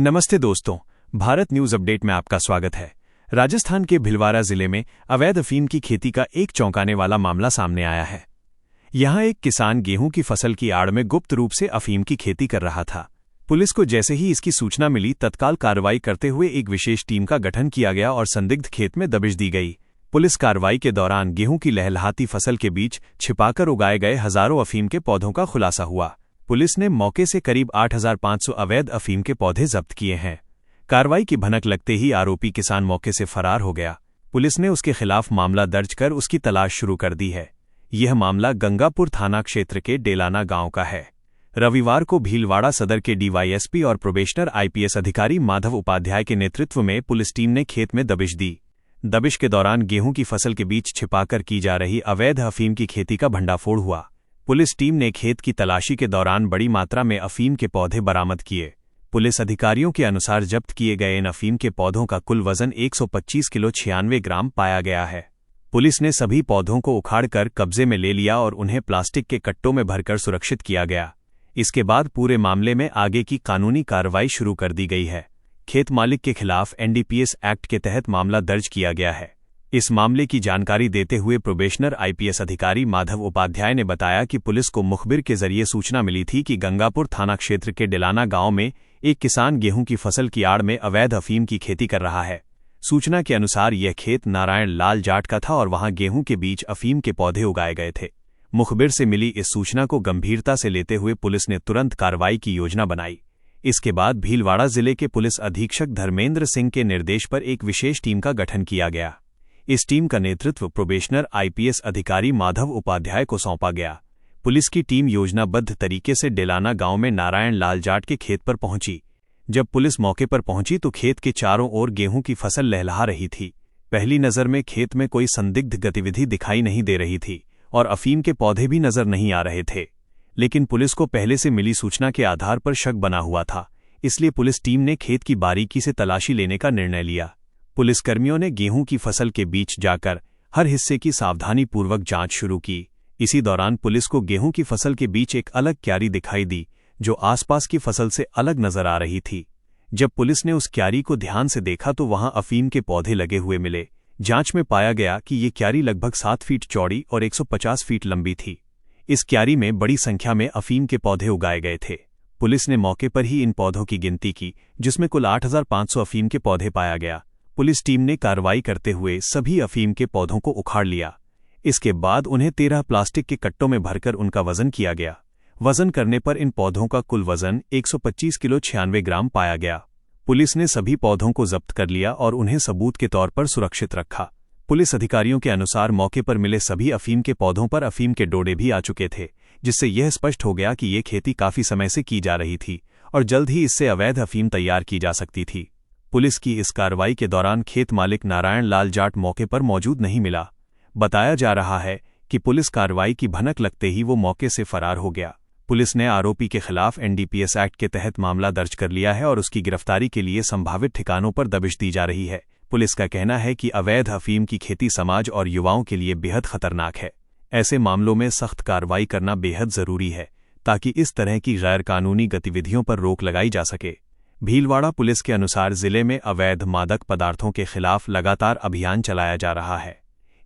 नमस्ते दोस्तों, Bharat news update में आपका स्वागत है। राजस्थान के भिलवाड़ा जिले में अवैध अफीम की खेती का एक चौंकाने वाला मामला सामने आया है। यहां एक किसान गेहूं की फसल की आड़ में गुप्त रूप से अफीम की खेती कर रहा था। पुलिस को जैसे ही इसकी सूचना मिली, तत्काल कार्रवाई करते हुए एक विशेष टीम का गठन किया गया और संदिग्ध खेत में दबिश दी गई। पुलिस कार्रवाई के दौरान गेहूं की लहलहाती फसल के बीच छिपाकर उगाए गए हजारों अफीम के पौधों का खुलासा हुआ। पुलिस ने मौके से करीब 8,500 अवैध अफीम के पौधे जब्त किए हैं। कार्रवाई की भनक लगते ही आरोपी किसान मौके से फरार हो गया। पुलिस ने उसके खिलाफ मामला दर्ज कर उसकी तलाश शुरू कर दी है। यह मामला गंगापुर थाना क्षेत्र के डेलाना गांव का है। रविवार को भीलवाड़ा सदर के डीवाईएसपी और प्रोबेशनर आईपीएस अधिकारी माधव उपाध्याय के नेतृत्व में पुलिस टीम ने खेत में दबिश दी। दबिश के दौरान गेहूं की फसल के बीच छिपाकर की जा रही अवैध अफीम की खेती का भंडाफोड़ हुआ। पुलिस टीम ने खेत की तलाशी के दौरान बड़ी मात्रा में अफीम के पौधे बरामद किए। पुलिस अधिकारियों के अनुसार जब्त किए गए इन अफीम के पौधों का कुल वजन 125 किलो 96 ग्राम पाया गया है। पुलिस ने सभी पौधों को उखाड़कर कब्जे में ले लिया और उन्हें प्लास्टिक के कट्टों में भरकर सुरक्षित किया गया। इसके बाद पूरे मामले में आगे की कानूनी कार्रवाई शुरू कर दी गई है। खेत मालिक के खिलाफ एनडीपीएस एक्ट के तहत मामला दर्ज किया गया है। इस मामले की जानकारी देते हुए प्रोबेशनर आईपीएस अधिकारी माधव उपाध्याय ने बताया कि पुलिस को मुखबिर के जरिए सूचना मिली थी कि गंगापुर थाना क्षेत्र के डेलाना गांव में एक किसान गेहूं की फसल की आड़ में अवैध अफीम की खेती कर रहा है। सूचना के अनुसार यह खेत नारायण लाल जाट का था और वहां गेहूं के बीच अफीम के पौधे उगाए गए थे। मुखबिर से मिली इस सूचना को गंभीरता से लेते हुए पुलिस ने तुरंत कार्रवाई की योजना बनाई। इसके बाद भीलवाड़ा जिले के पुलिस अधीक्षक धर्मेंद्र सिंह के निर्देश पर एक विशेष टीम का गठन किया गया। इस टीम का नेतृत्व प्रोबेशनर आईपीएस अधिकारी माधव उपाध्याय को सौंपा गया। पुलिस की टीम योजनाबद्ध तरीके से डेलाना गांव में नारायण लाल जाट के खेत पर पहुंची। जब पुलिस मौके पर पहुंची तो खेत के चारों ओर गेहूं की फसल लहलहा रही थी। पहली नजर में खेत में कोई संदिग्ध गतिविधि दिखाई नहीं दे रही थी और अफीम के पौधे भी नजर नहीं आ रहे थे। लेकिन पुलिस को पहले से मिली सूचना के आधार पर शक बना हुआ था, इसलिए पुलिस टीम ने खेत की बारीकी से तलाशी लेने का निर्णय लिया। पुलिसकर्मियों ने गेहूं की फसल के बीच जाकर हर हिस्से की सावधानीपूर्वक जांच शुरू की। इसी दौरान पुलिस को गेहूं की फसल के बीच एक अलग क्यारी दिखाई दी, जो आसपास की फसल से अलग नजर आ रही थी। जब पुलिस ने उस क्यारी को ध्यान से देखा तो वहां अफीम के पौधे लगे हुए मिले। जांच में पाया गया कि ये क्यारी लगभग 7 फीट चौड़ी और 150 फीट लंबी थी। इस क्यारी में बड़ी संख्या में अफीम के पौधे उगाए गए थे। पुलिस ने मौके पर ही इन पौधों की गिनती की, जिसमें कुल 8,500 अफीम के पौधे पाया गया। पुलिस टीम ने कार्रवाई करते हुए सभी अफीम के पौधों को उखाड़ लिया। इसके बाद उन्हें 13 प्लास्टिक के कट्टों में भरकर उनका वजन किया गया। वजन करने पर इन पौधों का कुल वजन 125 किलो 96 ग्राम पाया गया। पुलिस ने सभी पौधों को जब्त कर लिया और उन्हें सबूत के तौर पर सुरक्षित रखा। पुलिस अधिकारियों के अनुसार मौके पर मिले सभी अफीम के पौधों पर अफीम के डोडे भी आ चुके थे, जिससे यह स्पष्ट हो गया कि ये खेती काफी समय से की जा रही थी और जल्द ही इससे अवैध अफीम तैयार की जा सकती थी। पुलिस की इस कार्रवाई के दौरान खेत मालिक नारायण लाल जाट मौके पर मौजूद नहीं मिला। बताया जा रहा है कि पुलिस कार्रवाई की भनक लगते ही वो मौके से फरार हो गया। पुलिस ने आरोपी के खिलाफ एनडीपीएस एक्ट के तहत मामला दर्ज कर लिया है और उसकी गिरफ्तारी के लिए संभावित ठिकानों पर दबिश दी जा रही है। पुलिस का कहना है कि अवैध अफीम की खेती समाज और युवाओं के लिए बेहद खतरनाक है। ऐसे मामलों में सख्त कार्रवाई करना बेहद जरूरी है, ताकि इस तरह की गैर कानूनी गतिविधियों पर रोक लगाई जा सके। भीलवाड़ा पुलिस के अनुसार जिले में अवैध मादक पदार्थों के खिलाफ लगातार अभियान चलाया जा रहा है।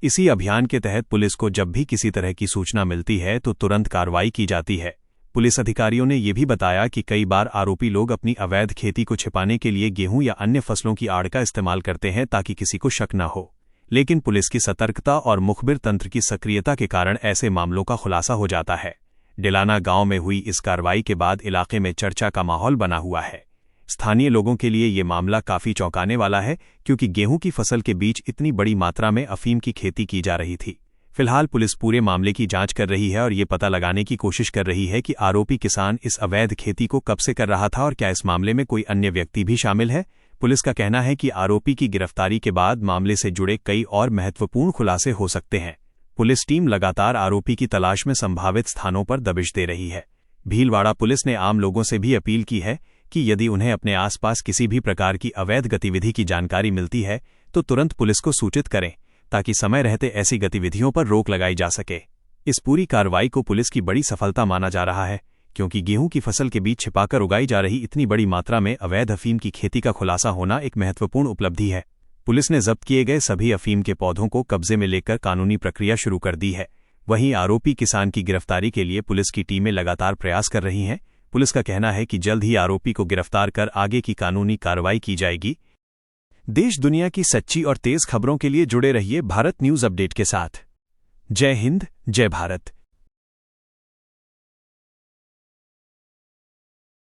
इसी अभियान के तहत पुलिस को जब भी किसी तरह की सूचना मिलती है तो तुरंत कार्रवाई की जाती है। पुलिस अधिकारियों ने ये भी बताया कि कई बार आरोपी लोग अपनी अवैध खेती को छिपाने के लिए गेहूं या अन्य फसलों की आड़ का इस्तेमाल करते हैं, ताकि किसी को शक न हो। लेकिन पुलिस की सतर्कता और मुखबिर तंत्र की सक्रियता के कारण ऐसे मामलों का खुलासा हो जाता है। डेलाना गांव में हुई इस कार्रवाई के बाद इलाके में चर्चा का माहौल बना हुआ है। स्थानीय लोगों के लिए ये मामला काफी चौंकाने वाला है, क्योंकि गेहूं की फसल के बीच इतनी बड़ी मात्रा में अफीम की खेती की जा रही थी। फिलहाल पुलिस पूरे मामले की जांच कर रही है और ये पता लगाने की कोशिश कर रही है कि आरोपी किसान इस अवैध खेती को कब से कर रहा था और क्या इस मामले में कोई अन्य व्यक्ति भी शामिल है। पुलिस का कहना है कि आरोपी की गिरफ्तारी के बाद मामले से जुड़े कई और महत्वपूर्ण खुलासे हो सकते हैं। पुलिस टीम लगातार आरोपी की तलाश में संभावित स्थानों पर दबिश दे रही है। भीलवाड़ा पुलिस ने आम लोगों से भी अपील की है कि यदि उन्हें अपने आसपास किसी भी प्रकार की अवैध गतिविधि की जानकारी मिलती है तो तुरंत पुलिस को सूचित करें, ताकि समय रहते ऐसी गतिविधियों पर रोक लगाई जा सके। इस पूरी कार्रवाई को पुलिस की बड़ी सफलता माना जा रहा है, क्योंकि गेहूं की फसल के बीच छिपाकर उगाई जा रही इतनी बड़ी मात्रा में अवैध अफीम की खेती का खुलासा होना एक महत्वपूर्ण उपलब्धि है। पुलिस ने जब्त किए गए सभी अफीम के पौधों को कब्जे में लेकर कानूनी प्रक्रिया शुरू कर दी है। वहीं आरोपी किसान की गिरफ्तारी के लिए पुलिस की टीमें लगातार प्रयास कर रही हैं। पुलिस का कहना है कि जल्द ही आरोपी को गिरफ्तार कर आगे की कानूनी कार्रवाई की जाएगी। देश दुनिया की सच्ची और तेज खबरों के लिए जुड़े रहिए भारत न्यूज अपडेट के साथ। जय हिंद, जय भारत।